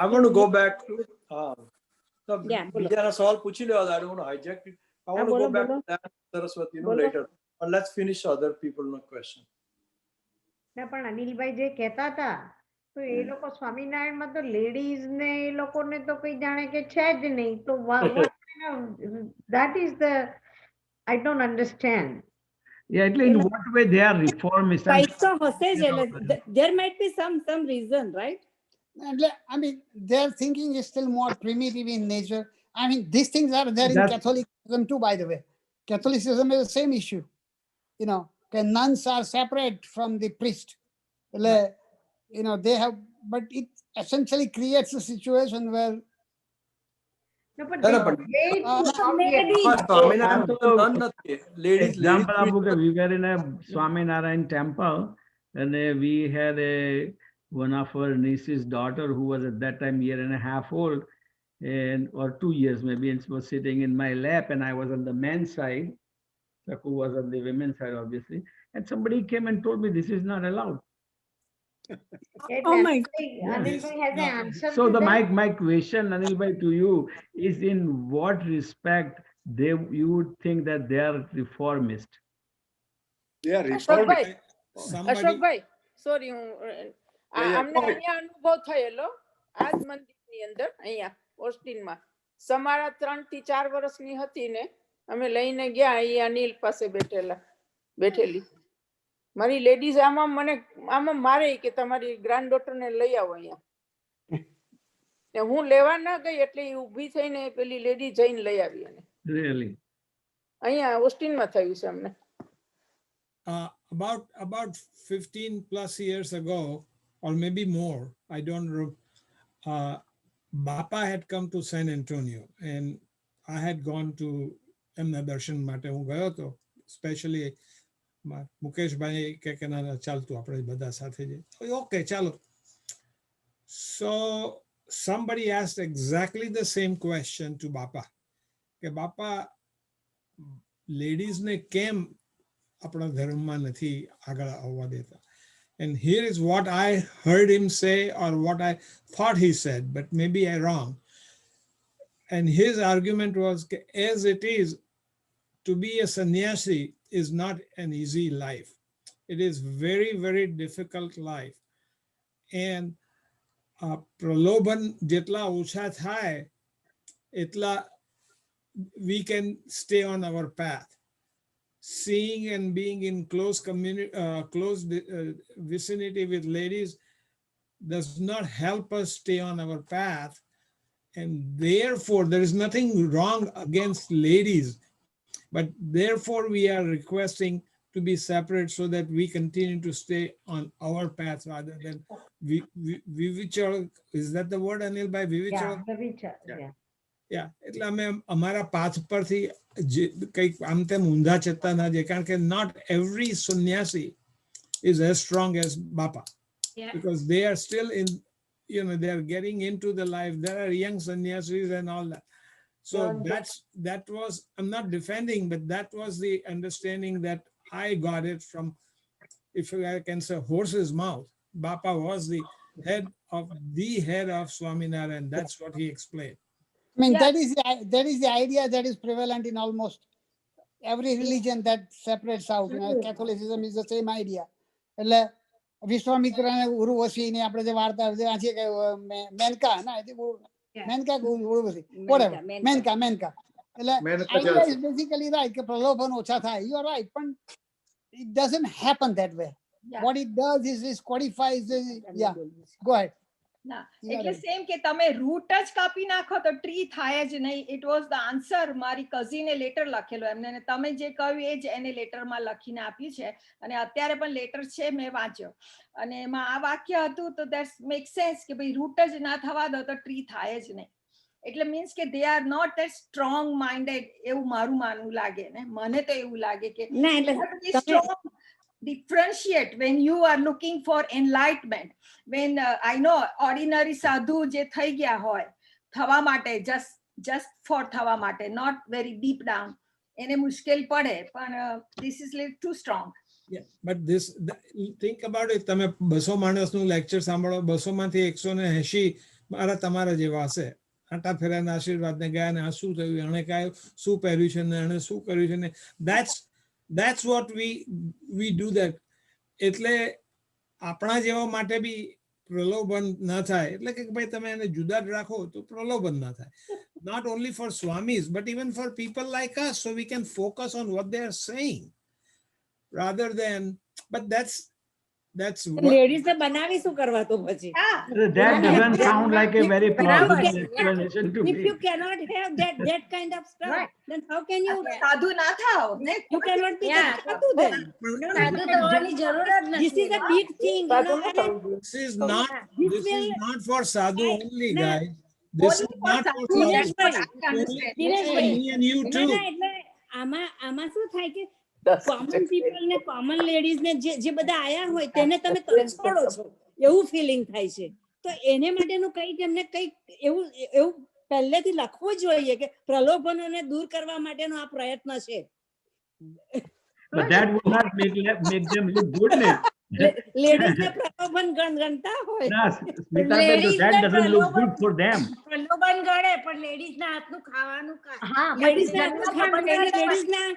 I want to go back to the Yeah, bolo. બીજાના સવાલ પૂછી લેવા. I don't want to hijack it. I want to bolo, go back bolo. to that Saraswati Bolo. later. But let's finish other people's question. ના પણ અનિલભાઈ જે કહેતા હતા તો એ લોકો સ્વામિનારાયણમાં તો લેડીઝ ને એ લોકોને તો કઈ જાણે કે છે જ નહીં તો that is the I don't understand. Yeah, at least in what way they are reformists? Right, so હશે જ એટલે there might be some reason, right? I mean, their thinking is still more primitive in nature. I mean, these things are there in That's- Catholicism too, by the way. Catholicism is the same issue. You know, the nuns are separate from the priest. You know, they have, but it essentially creates a situation where No, but No, they no, but- way too Maybe. obvious. Swaminarayan તો none નથી. Ladies, Example, ladies. we were in a Swaminarayan temple, and we had one of our niece's daughter who was at that time 1.5 years old, or 2 years maybe, and she was sitting in my lap, and I was on the men's side. Saku was on the women's side, obviously, and somebody came and told me this is not allowed. એટલે Oh my Anilbhai has an answer So to that. my question, Anilbhai, to you is, in what respect you would think that they are reformist? They are Ashokbhai Somebody, Ashokbhai sorry હું yeah, અમને go ahead. અહીંયા અનુભવ થયેલો આ જ મંદિરની અંદર અહીંયા ઓસ્ટિનમાં સમારા 3 થી 4 વર્ષની હતી ને અમે લઈને ગયા અહીંયા અનિલ પાસે બેઠેલી મારી લેડીઝ આમાં મારે કે તમારી ગ્રાન્ડ ડોટરને લઈ આવો અહીંયા ને હું લેવા ના ગઈ એટલે ઈ ઊભી થઈને પેલી લેડી જઈને લઈ આવી એને Really? અહીંયા ઓસ્ટિનમાં થયું છે અમને about 15 plus years ago, or maybe more, I don't know, Bapa had come to San Antonio, and I had gone to એમના દર્શન માટે હું ગયો હતો, especially મુકેશભાઈ કે ના ચાલતું આપણે બધા સાથે જઈએ. Okay, ચાલો. So somebody asked exactly the same question to Bapa. કે બાપા લેડીઝને કેમ આપણા ધર્મમાં નથી આગળ આવવા દેતા? And here is what I heard him say, or what I thought he said, but maybe I'm wrong. And his argument was, as it is, to be a sannyasi is not an easy life. It is very, very difficult life. And praloban jetla ocha thai, etla we can stay on our path. Seeing and being in close vicinity with ladies does not help us stay on our path. And therefore, there is nothing wrong against ladies, but therefore we are requesting to be separate so that we continue to stay on our path rather than vivichara. Is that the word, Anil? By vivichara? Yeah, the Vichar, yeah. Yeah, એટલે અમે અમારા path પરથી કંઈક આમ તેમ ઊંધા ચેતતા ના જાય, કારણ કે not every sannyasi is as strong as Bapa. Yeah. Because they are still in, you know, they are getting into the life. There are young sannyasis and all that. So that was, I'm not defending, but that was the understanding that I got it from, if I can say, horse's mouth. Bapa was the head of Swaminarayan. That's what he explained. I mean, Yeah. that is the idea that is prevalent in almost every religion that separates out. You know, Catholicism is the same idea. એટલે વિશ્વામિત્રને ઉર્વશીની આપણે જે વાર્તા છે કે મેનકા ના Maneka Urvashi whatever Maneka એટલે idea is basically right કે પ્રલોભન ઓછા થાય. You are right, but it doesn't happen that way. Yeah. What it does is it codifies the, yeah, go ahead. ના Yeah, એટલે right. સેમ કે તમે રૂટ જ કાપી નાખો તો ટ્રી થાય જ નહીં. It was the answer. મારી કઝિને લેટર લખેલો એમને, અને તમે જે કહ્યું એ જ એને લેટરમાં લખીને આપ્યું છે, અને અત્યારે પણ લેટર છે, મેં વાંચ્યો, અને એમાં આ વાક્ય હતું. તો દેટ્સ મેક સેન્સ કે ભાઈ રૂટ જ ના થવા દો તો ટ્રી થાય જ નહીં. એટલે મીન્સ કે they are not that strong minded, એવું મારું માનવું લાગે ને. મને તો એવું લાગે કે ના એટલે તમે differentiate when you are looking for enlightenment. When I know ordinary sadhu je thai gaya hoy thava mate, just for thava mate, not very deep down, ene mushkil pade, but this is little too strong. Yeah, but think about it. તમે 200 માણસનું lecture સાંભળો, 200 માંથી 180 મારા તમારા જેવા હશે, આટા ફેરાના આશીર્વાદ ને ગયા ને આ શું થયું, એણે કાંઈ શું પહેર્યું છે ને એણે શું કર્યું છે ને, that's what we do that. એટલે આપણા જેવા માટે બી પ્રલોભન ન થાય, એટલે કે ભાઈ તમે એને જુદા જ રાખો તો પ્રલોભન ના થાય. Not only for swamis but even for people like us, so we can focus on what they are saying rather than, but that's what, ladies ને બનાવી શું કરવા તો પછી? That doesn't sound like a very Barabar. plausible explanation to If me. you cannot have that kind of stuff, Right. then how can you? સાધુ ના થાઓ ને. You cannot be Yeah. sadhu then. સાધુ થવાની જરૂર જ This નથી. is a big thing, you know. and this is not This this is will- not for sadhu I- only, no. guys. This is Only for not for sadhu. sadhu. Dineshbhai, Only Dineshbhai, me and you ના, too. ના, એટલે આમાં શું થાય કે common people ને common ladies ને જે બધા આયા હોય તેને તમે તરછોડો છો એવું ફિલિંગ થાય છે. તો એને માટેનું કંઈક એમને કંઈક એવું પહેલેથી લખવું જોઈએ કે પ્રલોભનોને દૂર કરવા માટેનો આ પ્રયત્ન છે. But that would not make them look good. Ladies ને પ્રલોભન ગણતા હોય. Nah, Smita, Ladies that ને doesn't look good પ્રલોભન- for them. પ્રલોભન ગળે પણ લેડીઝ ના હાથનું ખાવાનું હા લેડીઝ પછી ના જન્મ ખબર પણ પડે,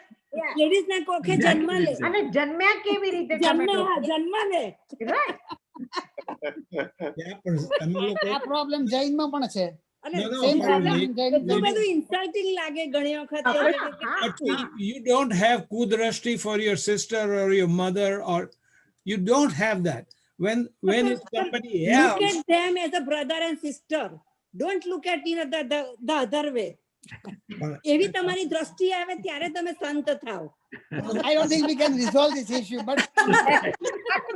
લેડીઝ ના કોખે જન્મ લે, અને જન્મ્યા કેવી રીતે તમે લોકો? જન્મ લે. Right. Yeah, પણ તમે લોકો આ પ્રોબ્લેમ જૈનમાં પણ છે. અને No, no, same but problem lady- Jain એટલું બધું ઇન્સલ્ટિંગ લાગે ઘણી વખત. But you don't have kudrashti for your sister or your mother, or you don't have that. When it's somebody Look else, at them as a brother and sister. Don't look at the other way. એવી તમારી દ્રષ્ટિ આવે ત્યારે તમે સંત થાઓ. I don't think we can resolve this issue, but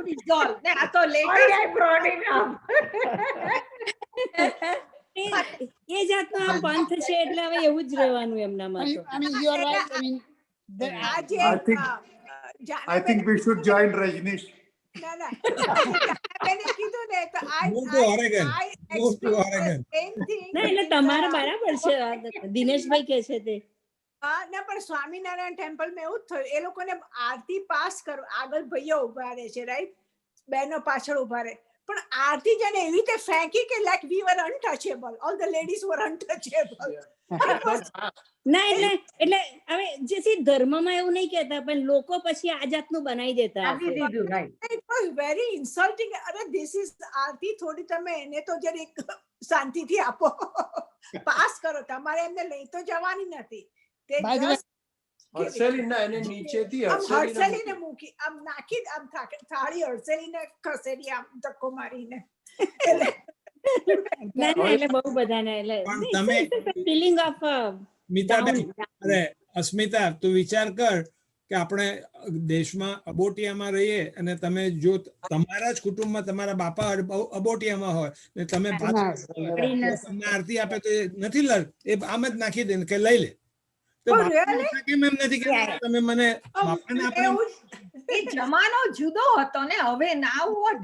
Resolve. ને આ તો Why later I brought it up? એ જાતનો આ પંથ છે એટલે હવે એવું જ રહેવાનું એમનામાં તો. I mean, you are right. I mean, આજે I think- I think we should join Rajneesh. ના ના જાનાબેને કીધું ને તો Move to Oregon. Move to Oregon. ના એટલે તમારે બરાબર છે. દિનેશભાઈ કે છે તે ના પણ સ્વામિનારાયણ ટેમ્પલમાં એવું જ થયું, એ લોકોને આરતી પાસ કરો, આગળ ભાઈઓ ઉભા રહે છે, રાઈટ, બહેનો પાછળ ઉભા રહે, પણ આરતી જેને એવી રીતે ફેંકી કે like we were untouchable, all the ladies were untouchable. ના એટલે હવે જે છે ધર્મમાં એવું નહીં કહેતા પણ લોકો પછી આ જાતનું બનાવી દેતા આપી હશે. દીધું, right. It was very insulting. અરે this is આરતી, થોડી તમે એને તો જરીક શાંતિથી આપો, પાસ કરો, તમારે એમને લઈ તો જવાની નથી. તે By the way, just હર્ષેલીના એને નીચેથી આમ હર્ષેલીને હડસેલીને મૂકી, આમ નાખી, આમ થાળી હડસેલીને ખસેડી, આમ ધક્કો મારીને. ના ના એટલે બહુ બધાને પણ તમે- એટલે ફિલિંગ ઓફ મીતાબેન, અરે અસ્મિતા, તું વિચાર કર કે આપણે દેશમાં અબોટિયામાં રહીએ અને તમે જો તમારા જ કુટુંબમાં તમારા બાપા અબોટિયામાં હોય ને તમે તમને આરતી આપે તો એ નથી લડ, એ આમ જ નાખી દે ને કે લઈ લે. તો Oh, બાપાને really? કેમ એમ નથી કે તમે મને બાપાને આપણે એવું એ જમાનો જુદો હતો ને, હવે now what?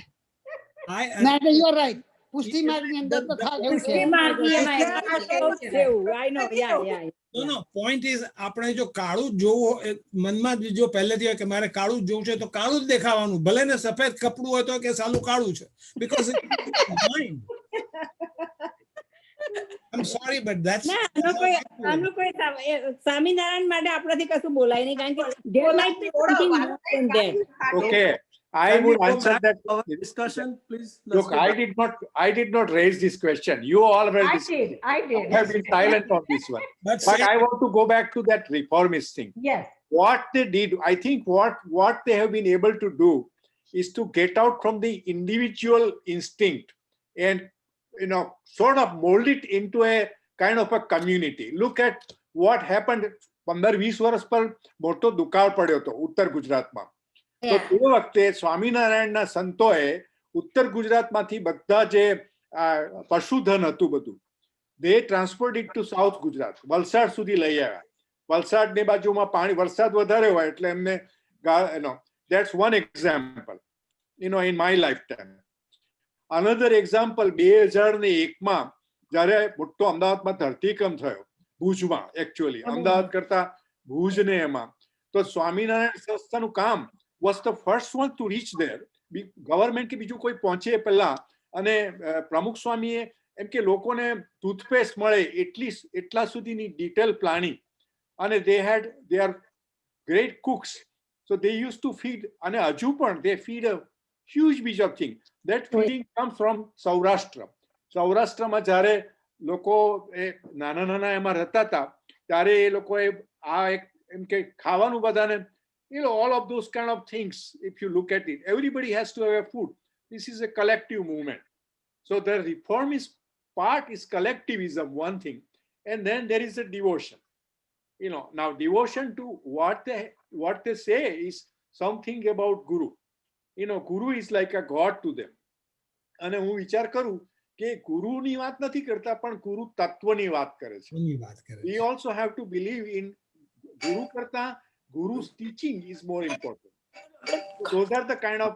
ના, you are right. પુષ્ટિ માર્ગની અંદર તો થાય એવું છે. નો પોઈન્ટ ઇઝ, આપણે જો કાળું જ જોવું હોય, મનમાં જો પહેલેથી હોય કે મારે કાળું જ જોવું છે તો કાળું જ દેખાવાનું, ભલે ને સફેદ કપડું હોય તો કે સાલું કાળું છે, because I'm sorry, but that's ના આનું કોઈ સ્વામિનારાયણ માટે આપણાથી કશું બોલાય નહીં કારણ કે there might be something more than that. Okay, I Can we would go answer back that. to our discussion, please? Let's Look, go I back. did not raise this question. You all were I discussing. did, I did. have been silent on this one. but But say- I want to go back to that reformist thing. Yes, What they did, I think what they have been able to do is to get out from the individual instinct and sort of mold it into a kind of a community. Look at what happened 15-20 વર્ષ પર મોટો દુકાળ પડ્યો હતો ઉત્તર ગુજરાતમાં. તો તે વખતે સ્વામિનારાયણના સંતોએ ઉત્તર ગુજરાતમાંથી બધા જે પશુધન હતું બધું, they transferred it to South Gujarat, Valsad સુધી લઈ આવ્યા. વલસાડની બાજુમાં પાણી, વરસાદ વધારે હોય એટલે એમને that's one example in my lifetime. Another example, 2001માં જ્યારે મોટો અમદાવાદમાં ધરતીકંપ થયો, ભુજમાં, એકચ્યુઅલી અમદાવાદ કરતા ભુજ ને એમાં, તો સ્વામિનારાયણ સંસ્થાનું કામ was the first one to reach there. Government કે બીજું કોઈ પહોંચે પહેલા, અને પ્રમુખ સ્વામીએ એમ કે લોકોને ટૂથપેસ્ટ મળે એટલા સુધીની ડિટેલ પ્લાનિંગ, અને they are great cooks, so they used to feed, અને હજુ પણ they feed a huge bunch of things. That feeding comes from Saurashtra. સૌરાષ્ટ્રમાં જ્યારે લોકો નાના એમાં રહેતા હતા ત્યારે એ લોકોએ આ એક એમ કે ખાવાનું બધાને, all of those kind of things, if you look at it, everybody has to have a food. This is a collective movement. So the reformist part is collectivism, one thing, and then there is a devotion. Now devotion to what they say is something about Guru. Guru is like a god to them. અને હું વિચાર કરું કે ગુરુની વાત નથી કરતા, પણ ગુરુ તત્વની વાત કરે છે. We also have to believe in Guru કરતા Guru's teaching is more important. Those are the kind of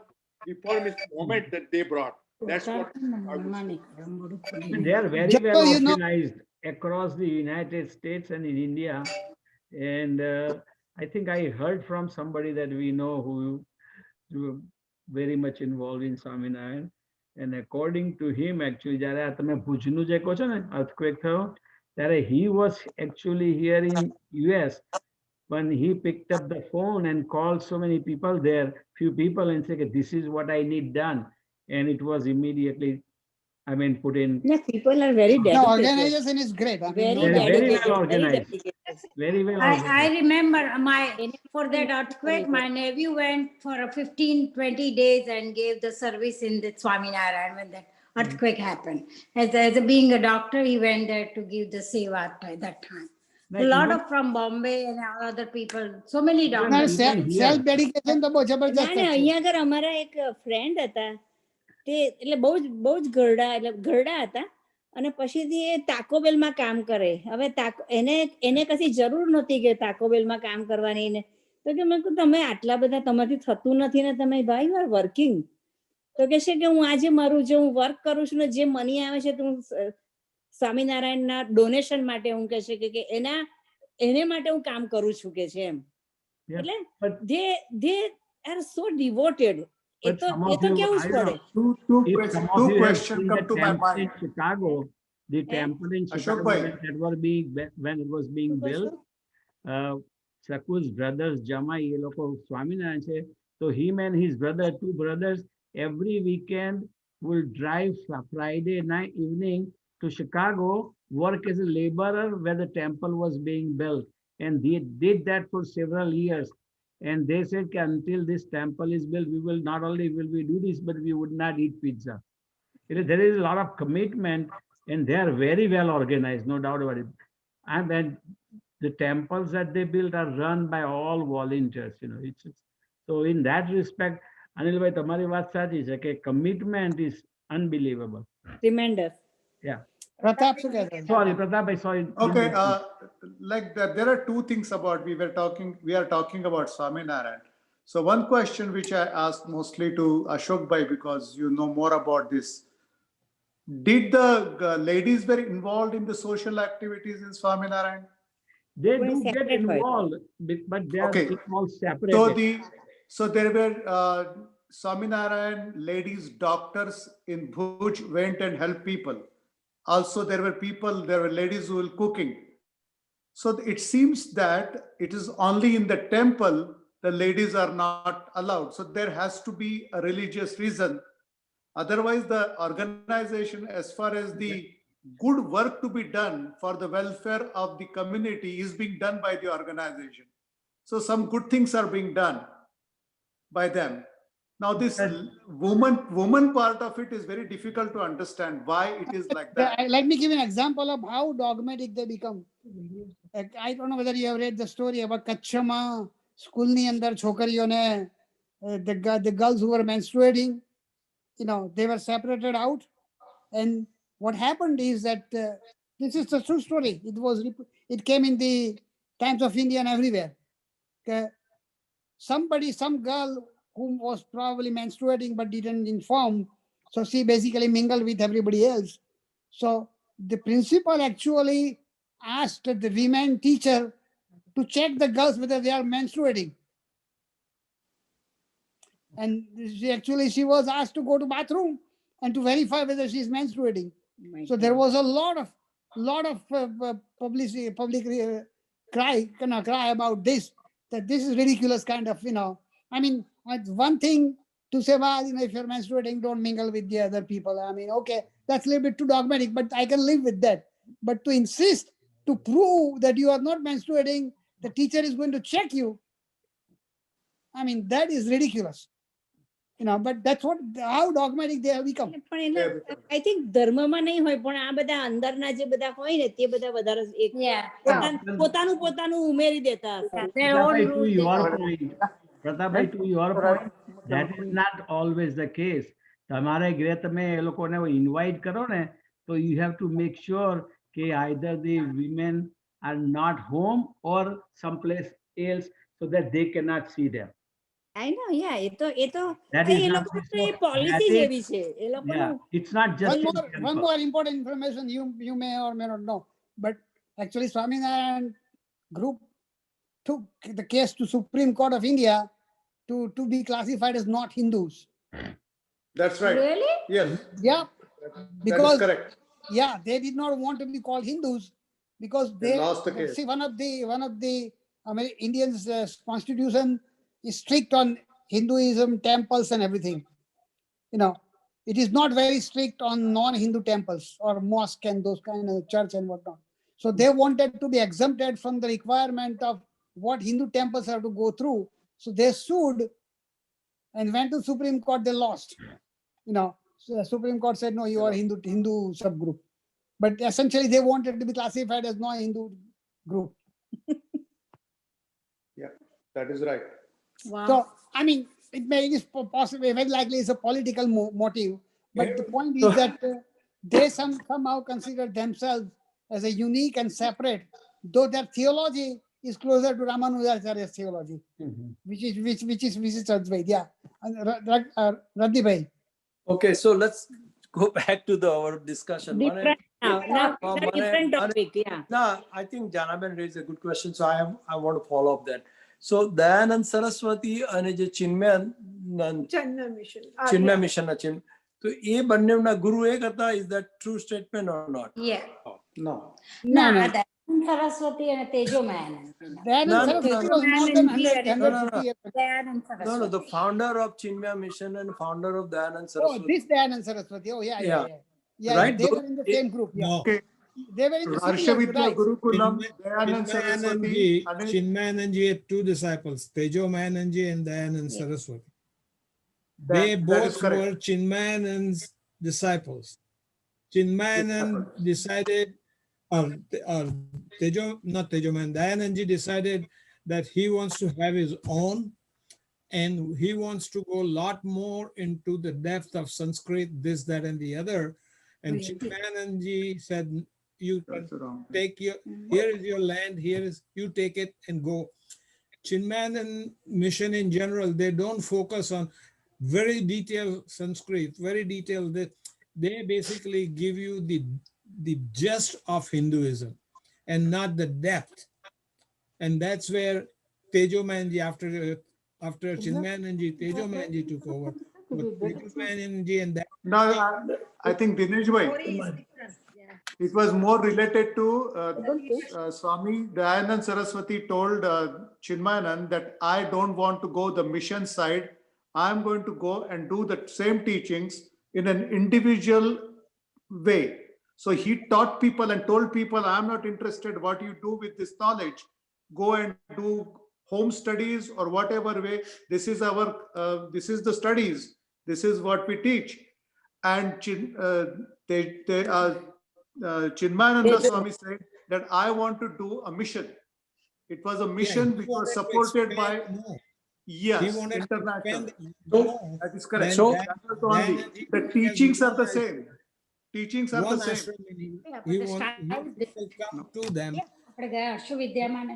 reformist moment that they brought. That's what I would say. They are very well organized across the United States and in India. And I think I heard from somebody that we know who very much involved in Swaminarayan. And according to him, actually, જ્યારે તમે ભુજનું જે કહો છો ને earthquake થયો, ત્યારે he was actually here in US when he picked up the phone and called so many people there, few people, and said, this is what I need done. And it was immediately, put in. Yeah, people are very No, dedicated. organization is great. I mean, Very Very dedicated, well organized. Very well I organized. remember for that earthquake, my nephew went for a 15-20 days and gave the service in the Swaminarayan when that earthquake happened. As being a doctor, he went there to give the seva at that time. Like A lot even- of from Bombay and other people, so many ના, doctors. self dedication તો બહુ જબરજસ્ત ના છે. અહીંયા આગળ અમારા એક ફ્રેન્ડ હતા, તે એટલે બહુ જ ઘરડા હતા, અને પછીથી એ તાકોબેલમાં કામ કરે. હવે એને કશી જરૂર નહોતી કે તાકોબેલમાં કામ કરવાની ને, તો કે મેં કહ્યું તમે આટલા બધા તમારાથી થતું નથી ને તમે ભાઈ યુ આર વર્કિંગ. તો કે છે કે હું આજે મારું જે હું વર્ક કરું છું ને જે મની આવે છે તો હું સ્વામિનારાયણના ડોનેશન માટે હું કહે છે કે એને માટે હું કામ કરું છું કે છે એમ. Yeah, એટલે but they are so devoted. A But તો some of you, કેવું જ I પડે. know, Two if some of two you have questions seen come the to my temple in mind. Chicago, the Yeah. temple in Ashok Chicago bhai. when it was being શું built, કહેશો? Saku's brothers, Jamai, એ લોકો સ્વામિનારાયણ છે. So him and his brother, two brothers, every weekend will drive Friday night evening to Chicago, work as a laborer where the temple was being built. And they did that for several years. And they said, until this temple is built, we will not only will we do this, but we would not eat pizza. There is a lot of commitment, and they are very well organized, no doubt about it. And then the temples that they built are run by all volunteers. So in that respect, Anil bhai, તમારી વાત સાચી છે કે commitment is unbelievable. Tremendous. Yeah. Pratap શું કહેતા? Sorry, Pratap bhai, sorry. Okay, like that, there are two things about we are talking about Swaminarayan. So one question which I asked mostly to Ashok bhai, because you know more about this. Did the ladies were involved in the social activities in Swaminarayan? They Well, do get separate by involved, but they are Okay. all separated. So there were Swaminarayan ladies doctors in Bhuj went and helped people. Also, there were ladies who were cooking. So it seems that it is only in the temple the ladies are not allowed. So there has to be a religious reason. Otherwise, the organization, as far as the good work to be done for the welfare of the community, is being done by the organization. So some good things are being done by them. Now this woman part of it is very difficult to understand why it is like that. Let me give an example of how dogmatic they become. Like, I don't know whether you have read the story about કચ્છમાં સ્કૂલની અંદર છોકરીઓને the girls who were menstruating, they were separated out. And what happened is that this is the true story. It came in the Times of India and everywhere. Some girl who was probably menstruating but didn't inform, so she basically mingled with everybody else. So the principal actually asked the women teacher to check the girls whether they are menstruating. And she was asked to go to bathroom and to verify whether she is menstruating. My So there God. was a lot of publicity, public cry about this, that this is ridiculous kind of, I mean, it's one thing to say, well, if you're menstruating, don't mingle with the other people. I mean, okay, that's a little bit too dogmatic, but I can live with that. But to insist, to prove that you are not menstruating, the teacher is going to check you. I mean, that is ridiculous. But that's how dogmatic they have become. પણ એને I think ધર્મમાં નહીં હોય પણ આ બધા અંદરના જે બધા હોય ને તે બધા વધારે એક Yeah. પોતાનું પોતાનું ઉમેરી દેતા હશે. Their own Pratap bhai, to rules. your point, Pratap bhai, to your point, that is not always the case. તમારે ઘરે તમે એ લોકોને invite કરો ને, so you have to make sure કે either the women are not home or someplace else so that they cannot see them. આઈ નો યા એ તો That A is not લોકો so- policy that is- જેવી છે એ Yeah, લોકોનું. it's not just in One temple. more important information you may or may not know, but actually Swaminarayan group took the case to Supreme Court of India to be classified as not Hindus. That's right. Really? Yes, Yeah, that is because correct. yeah, they did not want to be called Hindus because They they lost the case. see one of the Indians' constitution is strict on Hinduism, temples, and everything. It is not very strict on non-Hindu temples or mosque and those kind of church and whatnot. So they wanted to be exempted from the requirement of what Hindu temples have to go through. So they sued and went to Supreme Court. They lost. So the Supreme Court said, no, you are Hindu subgroup. But essentially, they wanted to be classified as non-Hindu group. That is right. Wow. So, I mean, it is possibly, very likely it's a political motive. But the point is that they somehow consider themselves as a unique and separate, though their theology is closer to Ramanujacharya's theology, Mhm. which is Advaita. Yeah. And Radhi bhai. Okay, so let's go back to our discussion. Different now Mane- different Mane- topic. Yeah. No, I think Janaben raised a good question, so I want to follow up that. So Dayanand Saraswati અને જે Chinmay mission ના ચિન્મય તો એ બંનેના ગુરુ એક હતા. Is that true statement or not? Yeah. No. No, no. Dayanand Saraswati and Tejo Mayanan. Dayanand No, no, Saraswati no, was more than no, 150 years ago. Dayanand No, Saraswati. no, the founder of Chinmaya Mission and founder of Dayanand Oh, Saraswati. this Dayanand Saraswati. Oh, yeah. Yeah. Yeah, Right, they those- were in the same group. Yeah. No. Okay. They were in the same Harshavitya right. Gurukulam, Dayanand Saraswati, Chinmayananji had two disciples, Tejo Mayananji and Dayanand Saraswati. That- They that is both correct. were Chinmayanand's disciples. Chinmayanand decided, or not Tejo Mayanand, Dayanandji decided that he wants to have his own and he wants to go a lot more into the depth of Sanskrit, this, that, and the other. And Chinmayanandji said, you can That's wrong. take here is your land, you take it and go. Chinmayanan mission in general, they don't focus on very detailed Sanskrit, very detailed. They basically give you the gist of Hinduism and not the depth. And that's where Tejo Mayanji, after Chinmayananji, Tejo Mayanji took over. But Tejo Mayanji and that. No, I think Dinesh bhai, it was more related to Swami Dayanand Saraswati told Chinmayanand that I don't want to go the mission side. I'm going to go and do the same teachings in an individual way. So he taught people and told people, I'm not interested what you do with this knowledge. Go and do home studies or whatever way. This is the studies. This is what we teach. And Chinmayananda Swami said that I want to do a mission. It was a mission which was supported by, yes, wanted to international. expand So that is correct. So- That was only. The teachings are the same. Teachings are the one same. ashram in India. Yeah, but He the want style is people come to them. આપણે ગયા અશ્વવિદ્યામાં ને.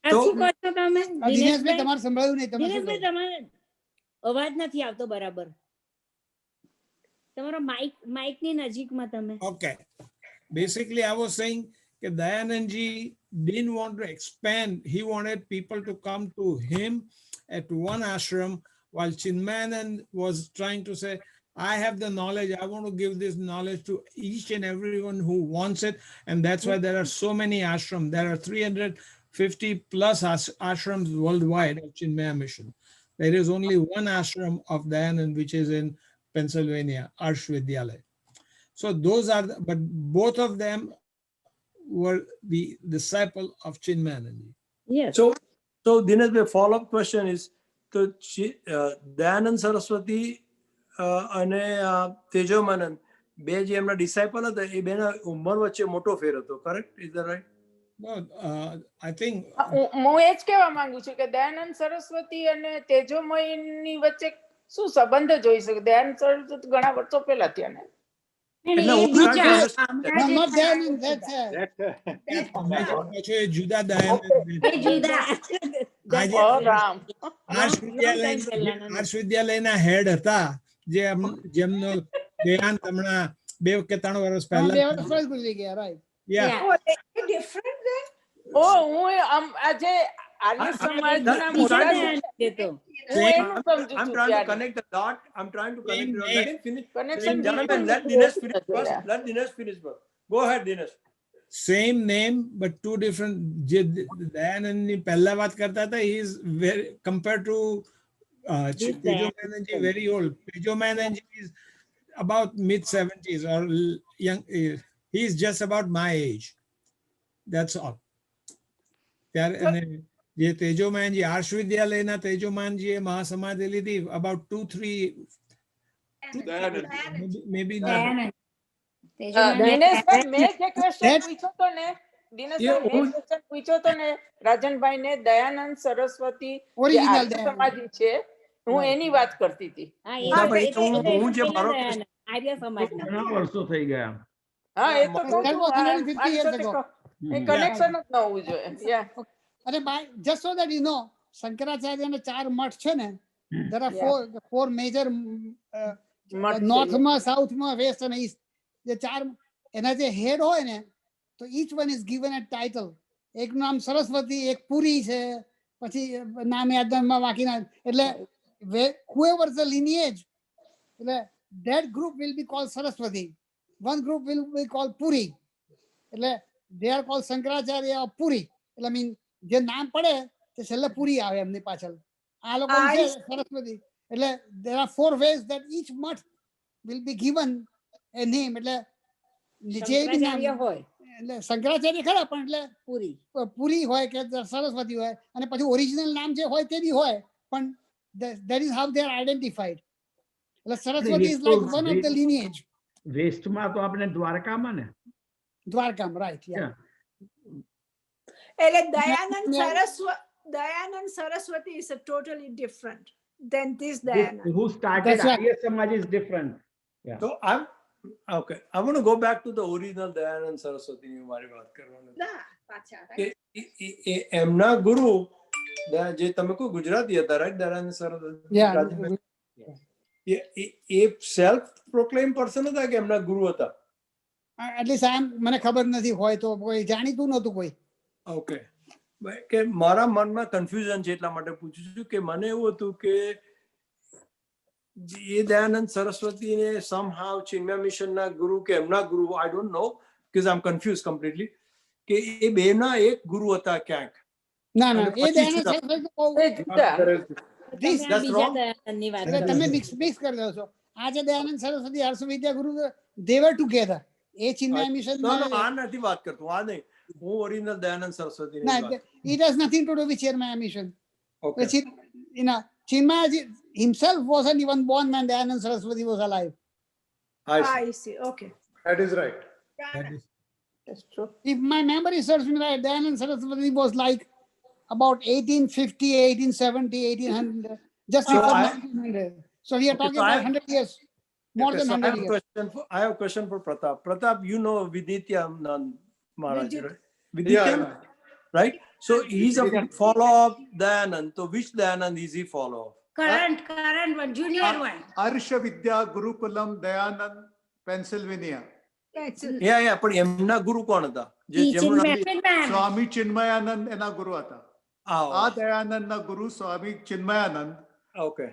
આ શું કહો છો તમે દિનેશભાઈ દિનેશભાઈ? તમારે સંભળાયું નહીં, તમે શું દિનેશભાઈ કહો? તમારે અવાજ નથી આવતો બરાબર. તમારો માઇકની નજીકમાં તમે. Okay. Basically, I was saying that Dayanandji didn't want to expand. He wanted people to come to him at one ashram, while Chinmayanand was trying to say, I have the knowledge. I want to give this knowledge to each and everyone who wants it. And that's why there are so many ashrams. There are 350 plus ashrams worldwide of Chinmaya Mission. There is only one ashram of Dayanand, which is in Pennsylvania, Arsh Vidyalaya. So those are, but both of them were the disciple of Chinmayanand. Yes. So Dinesh, the follow-up question is, તો દયાનંદ સરસ્વતી અને તેજોમાનંદ બે જે એમના disciple હતા એ બેના ઉંમર વચ્ચે મોટો ફેર હતો, correct? Is that right? No, I think હું એ જ કહેવા માંગુ છું કે દયાનંદ સરસ્વતી અને તેજોમયની વચ્ચે શું સંબંધ જોઈ શકે? દયાનંદ સરસ્વતી ઘણા વર્ષો પહેલા થયા ને. એટલે એ હું બીજા No, not Dayanand, that's પછી જુદા દયાનંદ એ જુદા. આજે ઓ રામ. આર્ષ વિદ્યાલયના હેડ હતા જેમનો દેહાંત હમણાં 2 કે 3 વર્ષ they પહેલા were the first ગુજરી ગયા, right? Yeah. Oh, they different then? ઓ હું આજે આર્ય સમાજના હું મોટા દેતો. હું એનું સમજુ I'm છું trying to ત્યારે. connect the dot. I'm trying to connect the dot. Let him finish. Connection Gentlemen, let બિલકુલ Dinesh finish નથી first. જોયા. Let Dinesh finish first. Go ahead, Dinesh. Same name but two different. જે દયાનંદની પહેલા વાત કરતા હતા, he is very compared to Tejomayanand ji, very old. Tejomayanand ji is about mid 70s or young. He is just about my age. That's all. ત્યારે અને જે તેજોમાયનજી આર્ષ વિદ્યાલયના તેજોમાયનજીએ મહાસમાધિ લીધી about 2-3 maybe not. Dayanand. તેજોમાનંદ. Dineshbhai મેં જે ક્વેશ્ચન That- પૂછ્યો તો ને દિનેશભાઈ મેં ક્વેશ્ચન પૂછ્યો તો ને રાજનભાઈ ને દયાનંદ સરસ્વતી જે Original આર્ય દયાનંદ. સમાધિ છે હું એની વાત કરતી હતી. હા, ના, એ ભાઈ, તો હું જે પેલા મારો દયાનંદ, આર્ય સમાજના. ઘણા વર્ષો થઈ ગયા. હા એ તો કહું That છું, was 150 years આની ago. સાથે કનેક્શન જ ન હોવું જોઈએ. Yeah. અને just so that you know, શંકરાચાર્યના 4 મઠ છે ને, there are Yeah. four major મઠ છે. નોર્થમાં, સાઉથમાં, વેસ્ટ અને ઈસ્ટ. જે 4 એના જે હેડ હોય ને, તો each one is given a title. એકનું નામ સરસ્વતી, એક પુરી છે, પછી નામ યાદમાં બાકીના, એટલે whoever the lineage, એટલે that group will be called Saraswati. One group will be called Puri. એટલે they are called Shankaracharya or Puri. એટલે mean જે નામ પડે તે છેલ્લે પૂરી આવે એમની પાછળ. આ લોકો છે સરસ્વતી. એટલે there are 4 ways that each month will be given a name. એટલે જે બી નામ, શંકરાચાર્ય હોય એટલે શંકરાચાર્ય ખરા, પણ એટલે પૂરી. પૂરી હોય કે સરસ્વતી હોય, અને પછી ઓરિજિનલ નામ જે હોય તે બી હોય, પણ that is how they are identified. એટલે Saraswati is like one of the lineage. વેસ્ટમાં તો આપણે દ્વારકામાં ને. દ્વારકામ, right? Yeah. Yeah. એટલે Dayanand Saraswati is a totally different than this Dayanand. Who started That's right. Arya Samaj is different. Yeah. So I'm okay. I want to go back to the original Dayanand Saraswati ની મારી વાત કરવાની. ના, પાછા, right? એ એમના ગુરુ જે તમે કોઈ ગુજરાતી હતા, રાઈટ? દયાનંદ સરસ્વતી. Yeah. એ સેલ્ફ પ્રોક્લેમ પર્સન હતા કે એમના ગુરુ હતા? At least મને ખબર નથી, હોય તો કોઈ જાણીતું નહોતું કોઈ. ઓકે, કે મારા મનમાં કન્ફ્યુઝન છે એટલા માટે પૂછું છું કે મને એવું હતું કે એ દયાનંદ સરસ્વતીને somehow ચિન્મય મિશનના ગુરુ કે એમના ગુરુ, I don't know, because I am confuse completely, કે એ બેના એક ગુરુ હતા ક્યાંક. ના, અને એ પછી દયાનંદ જુદા. સરસ્વતી બહુ, એ જુદા. This- તમે આ that's બીજા wrong. દયાનંદની વાત એટલે કરો તમે છો. મિક્સ કરી દો છો. આ જે દયાનંદ સરસ્વતી હર્ષ વિદ્યા ગુરુ, they were together. A Chinmay mission No, આ નથી વાત કરતો, આ નહીં. હું ઓરિજિનલ દયાનંદ સરસ્વતી ના, it has nothing to do with Chinmaya mission. Okay. Chinmaya himself wasn't even born when Dayanand Saraswati was alive. I see. Okay. That is right. That's true. If my memory serves me right, Dayanand Saraswati was like about 1850, 1870, 1800, just So before I- 1900. So we are Okay, talking so about I- 100 years, more Okay, than so 100 years. I have a question for Pratap. Pratap, you know Vidityanand Maharaj, Vidit. right? Vidityan, right? So he's a follow of Dayanand. So which Dayanand is he follow of? current one, junior one. Arsha Vidya Gurukulam Dayanand, Pennsylvania. That's Yeah, પણ એમના ગુરુ કોણ હતા? જેમનું નામ Chinmaya. સ્વામી ચિન્મયાનંદ એના ગુરુ હતા. આ આ દયાનંદના ગુરુ સ્વામી ચિન્મયાનંદ ઓકે.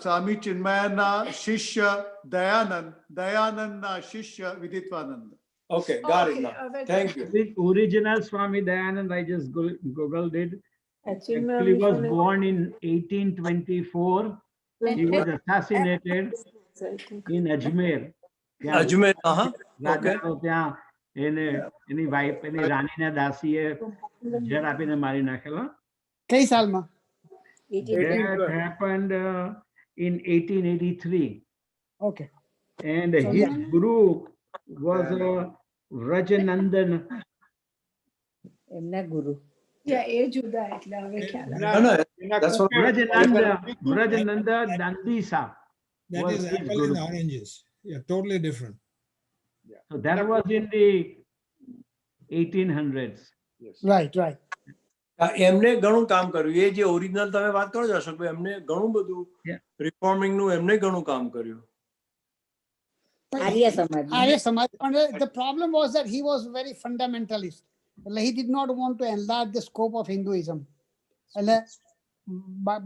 સ્વામી ચિન્મયાના શિષ્ય દયાનંદ, દયાનંદના શિષ્ય વિદિત્વાનંદ. Okay, got it Okay, now. હવે Thank you. The original Swami Dayanand, I just googled it. Actually, Actually was born in 1824. He was assassinated in Ajmer. ત્યાં Ajmer, uh-huh. રાજાનો ત્યાં એની વાઇફ એની રાણીને દાસીએ ઝેર આપીને મારી નાખેલો. કઈ સાલમાં? That happened in 1883. Okay. And So, his yeah. guru was Rajanandan. એમના ગુરુ Yeah, એ જુદા એટલે હવે ખ્યાલ આવ્યો. No, no, એના that's what- Rajananda Dandisa That was is his apple guru. and oranges. Yeah, totally different. So that was in the 1800s. Right, right. એમને ઘણું કામ કર્યું. એ જે ઓરિજિનલ તમે વાત કરો છો અશોકભાઈ, એમને ઘણું બધું Yeah. રિફોર્મિંગ નું એમને ઘણું કામ કર્યું. Arya Samaj Arya Samaj. And the problem was that he was very fundamentalist. He did not want to enlarge the scope of Hinduism. And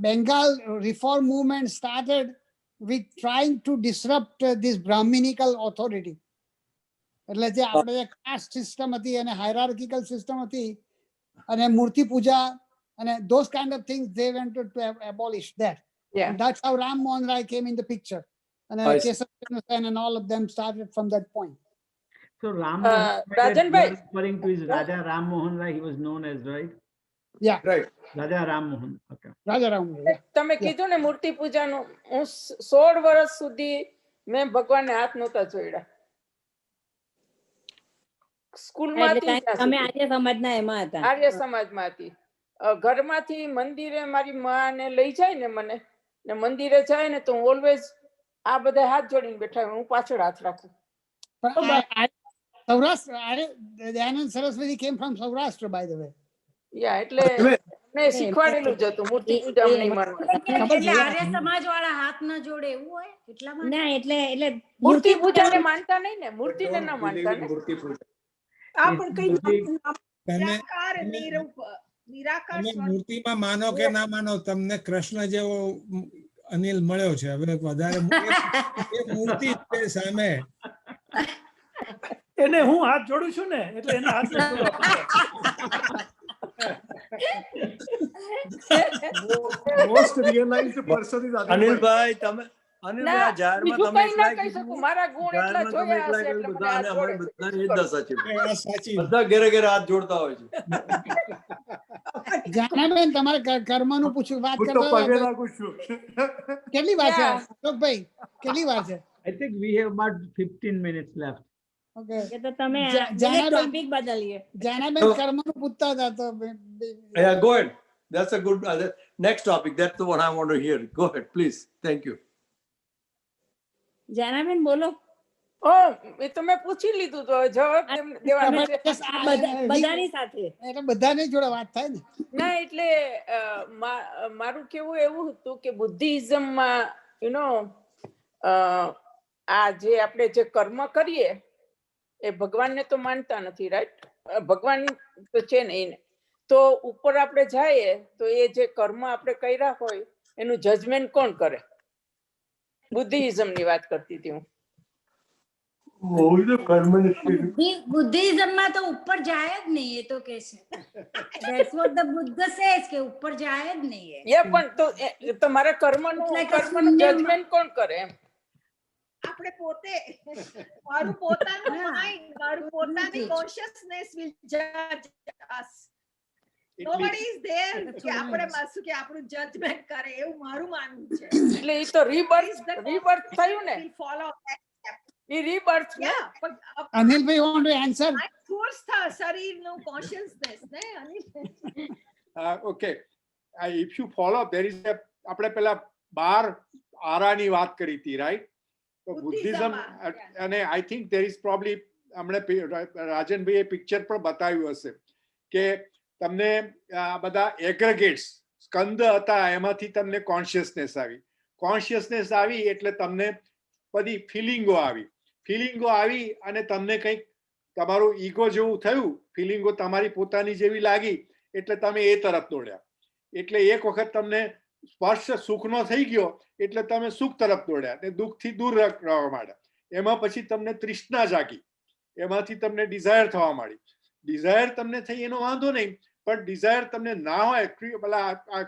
Bengal reform movement started with trying to disrupt this Brahminical authority. એટલે જે આપણે જે cast system હતી અને hierarchical system હતી અને મૂર્તિ પૂજા અને those kind of things they wanted to abolish that. Yeah. And that's how Ram Mohan Rai came in the picture. And I see. Keshav Chandra Sen and all of them started from that point. So Ram Uh, Mohan Rai that Rajan you bhai. are referring to is Raja Ram Mohan Rai, he was known as, right? Yeah, Right. Raja Ram Mohan. Okay. Raja Ram. Yeah. તમે કીધું ને મૂર્તિ પૂજાનું, હું 16 વર્ષ સુધી મેં ભગવાનને હાથ નહોતા જોડ્યા. સ્કૂલમાં હતી ત્યાં તમે સુધી. આર્ય સમાજના એમાં હતા. આર્ય સમાજમાં હતી. ઘરમાંથી મંદિરે મારી માં ને લઈ જાય ને મને, ને મંદિરે જાય ને તો હું ઓલવેઝ આ બધા હાથ જોડીને બેઠા હોય, હું પાછળ હાથ રાખું. But Saurashtra, Dayanand Saraswati came from Saurashtra, by the way. યા એટલે મેં શીખવાડેલું જ હતું મૂર્તિ પૂજા નહીં માનવા. એટલે આર્ય સમાજ વાળા હાથ ન જોડે એવું હોય એટલા માટે ના એટલે એટલે મૂર્તિ પૂજાને માનતા નહીં ને, મૂર્તિને ના માનતા ને. આ પણ કઈ તમે નિરાકાર નિરાકાર તમે સ્વરૂપ. મૂર્તિમાં માનો કે ના માનો, તમને કૃષ્ણ જેવો અનિલ મળ્યો છે. હવે વધારે એ મૂર્તિ જ છે સામે. એને હું હાથ જોડું છું ને એટલે એને હાથ નથી જોડવા. Most realized person is Anil Bhai. અનિલભાઈ તમે અનિલભાઈ આ ના, જાહેરમાં બીજું તમે કઈ ના એટલા કહી કીધું, શકું. મારા ગુણ એટલા જાહેરમાં તમે જોયા એટલા હશે કહ્યું, એટલે મને બધા હાથ અને અમારે જોડે છે. બધાને એ જ દશા છે. એ વાત સાચી. બધા ઘેરે ઘેરે હાથ જોડતા હોય છે. જાનાબેન તમારે કર્મનું પૂછ્યું વાત હું તો કરતા પગે હતા. લાગુ છું. કેટલી વાર છે Yeah. અશોકભાઈ? કેટલી વાર છે? I think we have about 15 minutes left. Okay. કે તો તમે જાનાબેન ટોપિક બદલીએ. જાનાબેન કર્મનું પૂછતા હતા તો Yeah, go ahead. That's a good next topic. That's the one I want to hear. Go ahead, please. Thank you. જાનાબેન બોલો. ઓ એ તો મેં પૂછી લીધું, તો હવે જવાબ દેવાનો છે. બધાની સાથે એટલે બધાની જોડે વાત થાય ને. ના એટલે મારું કેવું એવું હતું કે બુદ્ધિઝમમાં યુ નો આ જે આપણે જે કર્મ કરીએ એ ભગવાનને તો માનતા નથી, રાઈટ? ભગવાન તો છે ને એને તો ઉપર આપણે જઈએ તો એ જે કર્મ આપણે કર્યા હોય એનું જજમેન્ટ કોણ કરે? બુદ્ધિઝમની વાત કરતી હતી હું. બુદ્ધિઝમમાં તો ઉપર જાય જ નહીં એ તો કે છે. That's what the Buddha says કે ઉપર જાય જ નહીં એ. એ પણ તો તમારા કર્મનું જજમેન્ટ કોણ કરે એમ? આપણે પોતે મારું પોતાનું માઇન્ડ, મારું પોતાની કોન્શિયસનેસ વિલ જજ અસ. Nobody is there કે આપણે માસુ કે આપણું જજમેન્ટ કરે એવું મારું માનવું છે. એટલે એ તો રીબર્થ થયું ને, ફોલો એ રીબર્થ ને. યા પણ અનિલભાઈ want to answer? ફોર્સ શરીરનું કોન્શિયસનેસ ને Anil. Okay. If you follow, there is a આપણે પેલા 12 આરાની વાત કરી હતી, રાઈટ? તો બુદ્ધિઝમ અને I think there is probably હમણે રાજનભાઈએ પિક્ચર પણ બતાવ્યું હશે કે તમને આ બધા એગ્રેગેટ્સ સ્કંદ હતા, એમાંથી તમને કોન્શિયસનેસ આવી એટલે તમને બધી ફિલિંગો આવી અને તમને કંઈક તમારું ઈગો જેવું થયું, ફિલિંગો તમારી પોતાની જેવી લાગી એટલે તમે એ તરફ દોડ્યા. એટલે એક વખત તમને સ્પર્શ સુખનો થઈ ગયો એટલે તમે સુખ તરફ દોડ્યા ને દુઃખથી દૂર રહેવા માંડ્યા. એમાં પછી તમને તૃષ્ણા જાગી, એમાંથી તમને ડિઝાયર થવા માંડી. ડિઝાયર તમને થઈ એનો વાંધો નહીં, પણ ડિઝાયર તમને ના હોય પેલા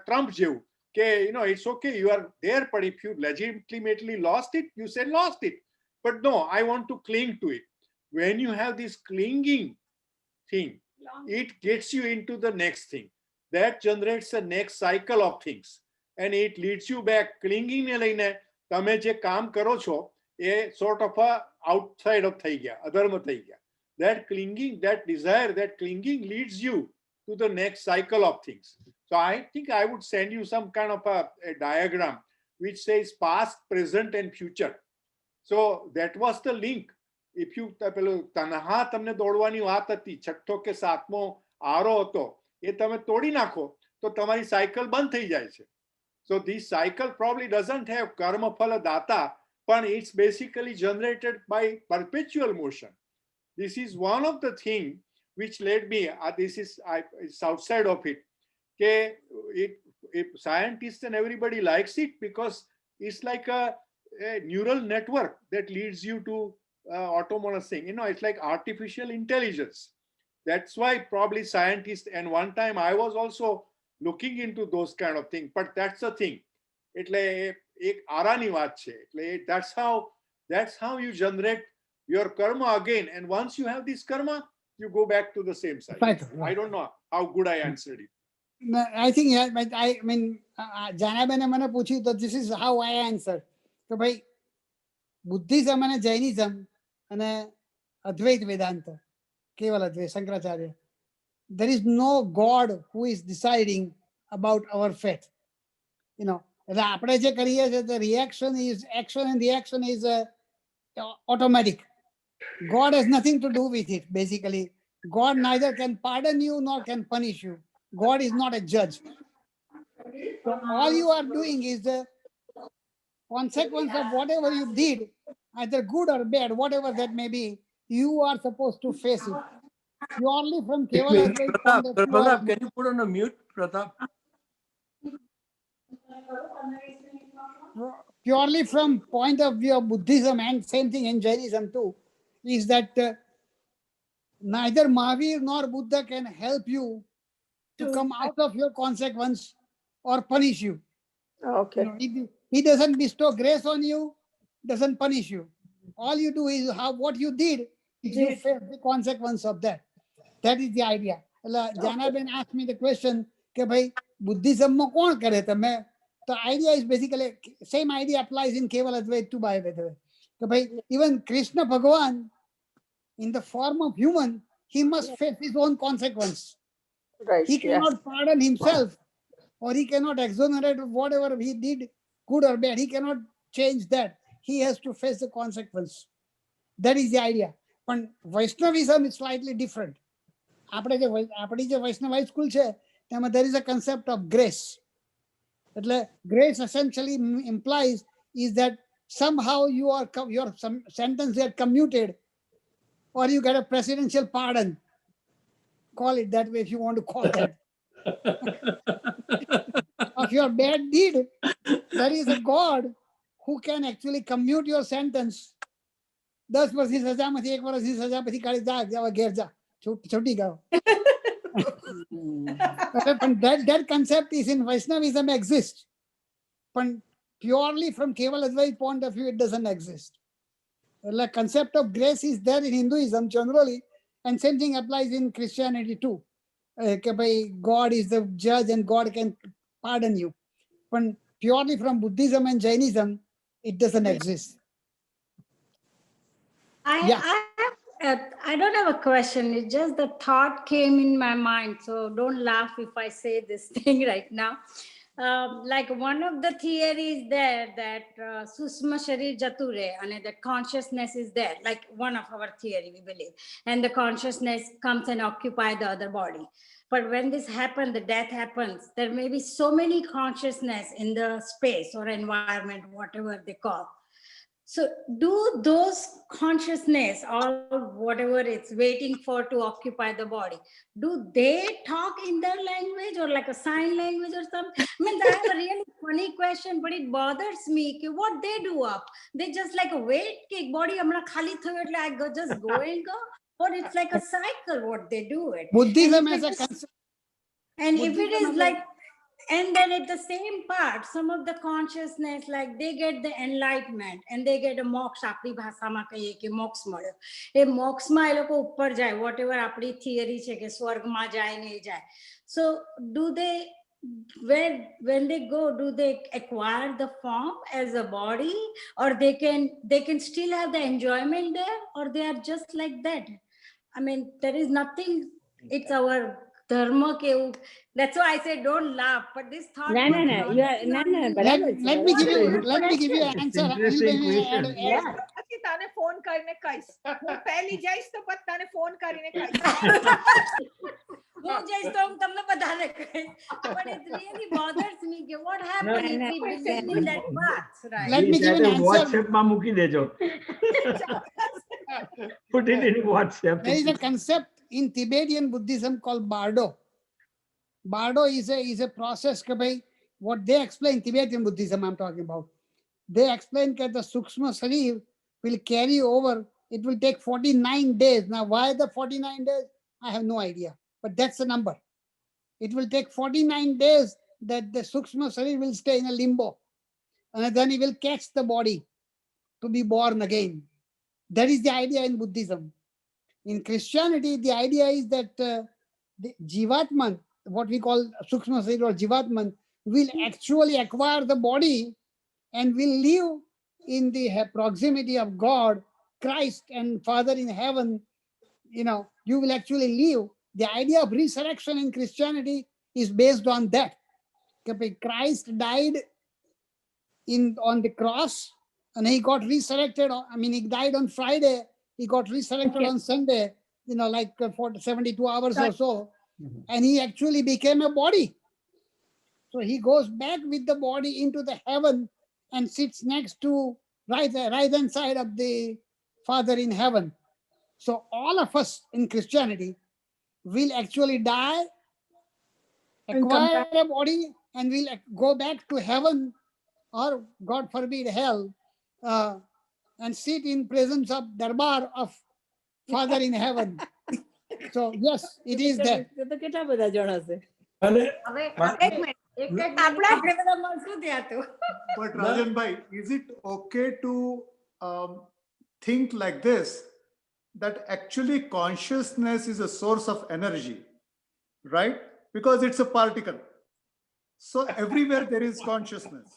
ટ્રમ્પ જેવું કે it's okay, you are there, but if you legitimately lost it, you say lost it. But no, I want to cling to it. When you have this clinging thing, it gets you into the next thing. That generates the next cycle of things. And it leads you back. Clinging ne laine તમે જે કામ કરો છો એ sort of a outside of થઈ ગયા, અધર્મ થઈ ગયા. That clinging, that desire, that clinging leads you to the next cycle of things. So I think I would send you some kind of a diagram which says past, present and future. So that was the link. If you તનહા તમને દોડવાની વાત હતી, છઠ્ઠો કે સાતમો આરો હતો, એ તમે તોડી નાખો તો તમારી સાયકલ બંધ થઈ જાય છે. So this cycle probably doesn't have karma phala data, but it's basically generated by perpetual motion. This is one of the things which led me, it's outside of it, scientists and everybody likes it because it's like a neural network that leads you to autonomous thing. It's like artificial intelligence. That's why probably scientists, and one time I was also looking into those kind of things, but that's the thing. એટલે એક આરાની વાત છે. એટલે that's how you generate your karma again, and once you have this karma, you go back to the same cycle. Right. I don't know how good I answered it. No, I think, yeah, but I mean, જાનાબેને મને પૂછ્યું તો this is how I answer. તો ભાઈ Buddhism અને Jainism અને અદ્વૈત વેદાંત, કેવલ અદ્વૈત, Shankaracharya, there is no God who is deciding about our fate. એટલે આપણે જે કરીએ છીએ the reaction is action and reaction is automatic. God has nothing to do with it, basically. God neither can pardon you nor can punish you. God is not a judge. So all you are doing is the consequence of whatever you did, either good or bad, whatever that may be, you are supposed to face it. Purely from Kevala Advaita point of view, Pratap, can you put on a mute, Pratap? purely from point of view of Buddhism, and same thing in Jainism too, is that neither Mahavir nor Buddha can help you to come out of your consequence or punish you. Okay. He doesn't bestow grace on you, doesn't punish you. All you do is what you did, you face the consequence of that. That is the idea. Janaben asked me the question, કે ભાઈ Buddhism માં કોણ કરે તમે? The idea is basically same idea applies in Keval Advaita too, by the way. So by even Krishna Bhagavan, in the form of human, he must face his own consequence. Right. He cannot pardon himself, or he cannot exonerate whatever he did, good or bad. He cannot change that. He has to face the consequence. That is the idea. But Vaishnavism is slightly different. આપણી જે વૈષ્ણવાઈ school છે તેમાં there is a concept of grace. એટલે grace essentially implies is that somehow your sentence get commuted, or you get a presidential pardon. Call it that way if you want to call that. Of your bad deed, there is a God who can actually commute your sentence. 10 વર્ષની સજામાંથી 1 વર્ષની સજા પછી કાઢી જા ઘેર જા, છૂટી ગયો. But that concept is in Vaishnavism exists, but purely from Keval Advaita point of view, it doesn't exist. The concept of grace is there in Hinduism generally, and same thing applies in Christianity too. God is the judge and God can pardon you. But purely from Buddhism and Jainism, it doesn't exist. I don't have a question. It's just the thought came in my mind. So don't laugh if I say this thing right now. Like one of the theories there that Susma Sharir Jature and the consciousness is there, like one of our theory we believe, and the consciousness comes and occupy the other body. But when this happens, the death happens, there may be so many consciousness in the space or environment, whatever they call. So do those consciousness or whatever it's waiting for to occupy the body, do they talk in their language or like a sign language or something? I mean, I have a really funny question, but it bothers me. What they do up? They just like wait, body amra khali thayo etle I go just go and go, or it's like a cycle what they do it. Buddhism And as a if it is- concept. and if it Buddhism is as a- like, and then at the same part, some of the consciousness, like they get the enlightenment and they get a moksha. આપણી ભાષામાં કહીએ કે મોક્ષ મળ્યો. એ મોક્ષમાં એ લોકો ઉપર જાય, whatever આપણી theory છે કે સ્વર્ગમાં જાય ને એ જાય. So do they, when they go, do they acquire the form as a body, or they can still have the enjoyment there, or they are just like that? I mean, there is nothing, it's our dharma kevu. That's why I say don't laugh, but this thought. ના ના ના you are ના ના Let, બરાબર છે, let me give you બરાબર છે. let me give you an It's answer. interesting Anilbhai, question. Yeah. પછી તને ફોન કરીને કહીશ. હું પહેલી જઈશ તો પછી તને ફોન કરીને કહીશ. હું જઈશ તો હું તમને બધાને કહીશ. But it really bothers me કે what happened if we believe in that path, right? Let me give you an answer. WhatsApp માં મૂકી દેજો. Put it in WhatsApp. There is a concept in Tibetan Buddhism called Bardo. Bardo is a process ke bhai, what they explain, Tibetan Buddhism I'm talking about. They explain that the Sukshma Sharir will carry over, it will take 49 days. Now, why the 49 days? I have no idea, but that's the number. It will take 49 days that the Sukshma Sharir will stay in a limbo. And then he will catch the body to be born again. That is the idea in Buddhism. In Christianity, the idea is that the Jivatman, what we call Sukshma Sharir or Jivatman, will actually acquire the body and will live in the proximity of God, Christ, and Father in heaven. You know, you will actually live. The idea of resurrection in Christianity is based on that. Christ died on the cross and he got resurrected. I mean, he died on Friday, he got resurrected on Sunday, you know, like for 72 hours or so. And he actually became a body. So he goes back with the body into the heaven and sits next to right hand side of the Father in heaven. So all of us in Christianity will actually die, acquire a body, and will go back to heaven, or God forbid hell, and sit in presence of Darbar of Father in heaven. So yes, it is there. તો તો કેટલા બધા જણ હશે. અને હવે મા- એક મિનિટ આપણે બધા મળશું ત્યાં તો. But Rajan bhai, is it okay to think like this, that actually consciousness is a source of energy, right? Because it's a particle. So everywhere there is consciousness.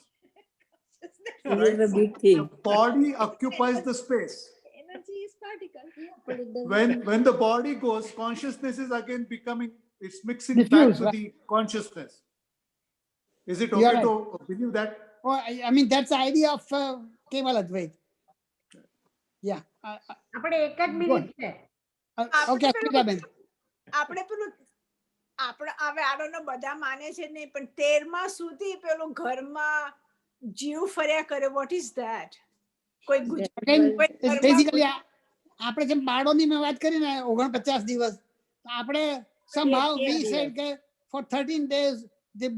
This is a big thing. The body occupies the space. Energy is particle. But it doesn't- When the body goes, consciousness is again becoming, it's mixing back Diffuse, to right? the consciousness. Is it You're okay right. to believe that? Oh, I mean, that's the idea of Keval Advait. Yeah. આપણે એક જ minute છે. Okay, Akita-ben. આપણે પેલું આપણે હવે આડોનો બધા માને છે નહીં પણ 13મા સુધી પેલું ઘરમાં જીવ ફર્યા કરે વોટ ઇઝ ધેટ કોઈ Again, it's basically આપણે જેમ બાળોની મેં વાત કરી ને 49 દિવસ આપણે somehow we said that for 13 days the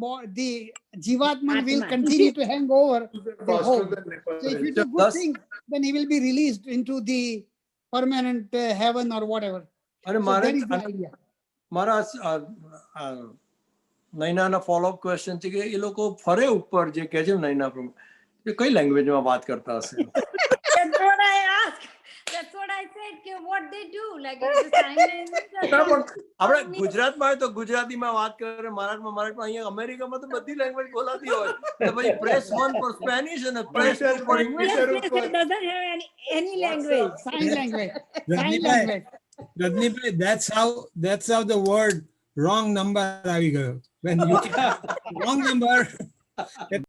Jivatman will Atma. continue to hang over the home. So if you do good Thus- things, then he will be released into the permanent heaven or whatever. અને So મારે that is the idea. મારા નૈનાના follow up question છે કે એ લોકો ફરે ઉપર જે કહે છે નૈના પ્રમાણે એ કઈ લેંગ્વેજમાં વાત કરતા હશે? That's what I asked. That's what I said. What they do, like it's a sign language. ના, પણ આપણે ગુજરાતમાં હોય તો ગુજરાતીમાં વાત કરે, મરાઠમાં અહીંયા અમેરિકામાં તો બધી લેંગ્વેજ બોલાતી હોય તો પછી પ્રેસ 1 for Spanish અને press 2 for English. Yes, it doesn't have any language. Sign language. Sign Rajnibhai, language. Rajnibhai, that's how the word wrong number આવી ગયો. When you wrong number